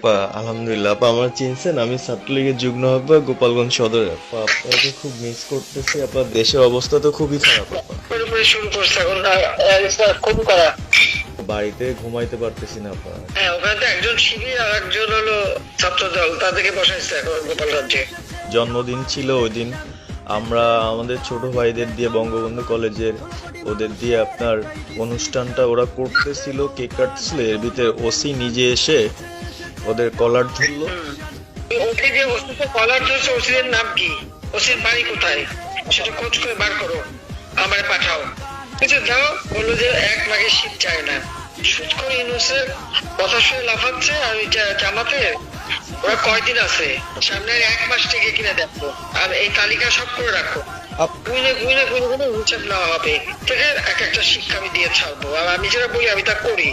আপা, আলহামদুলিল্লাহ। আপা আমার চিনছেন? আমি ছাত্রলীগের যুগ্ম আহ্বায়ক, গোপালগঞ্জ সদরে। আপা আপনাকে খুব মিস করতেছি। আপনার দেশের অবস্থা তো খুবই খারাপ আপা। পুরোপুরি শুরু করছে এখন খুব করা। বাড়িতে ঘুমাইতে পারতেছি না আপা। হ্যাঁ, ওখানে তো একজন শিবির আর একজন হলো ছাত্র দল, তাদেরকে বসাইছে এখন গোপালগঞ্জে। জন্মদিন ছিল ওই দিন। আমরা আমাদের ছোট ভাইদের দিয়ে বঙ্গবন্ধু কলেজের ওদের দিয়ে আপনার অনুষ্ঠানটা ওরা করতেছিল, কেক কাটছিল। এর ভিতরে ওসি নিজে এসে ওদের কলার ধরলো। ওকে যে ওসিকে কলার ধরছে, ওসির নাম কি, ওসির বাড়ি কোথায় সেটা খোঁজ করে বার করো, আমারে পাঠাও। বুঝে দাও, বললো যে 1 লাখে শীত চায় না। সুদ করে ইউনুসের কথা শুনে লাফাচ্ছে। আর ওইটা জামাতে ওরা কয়দিন আছে, সামনে 1 মাস থেকে কিনে দেখো। আর এই তালিকা সব করে রাখো, গুইনে গুইনে গুইনে গুইনে হিসাব নেওয়া হবে। থেকে এক একটা শিক্ষা আমি দিয়ে ছাড়বো। আর আমি যেটা বলি আমি তা করি।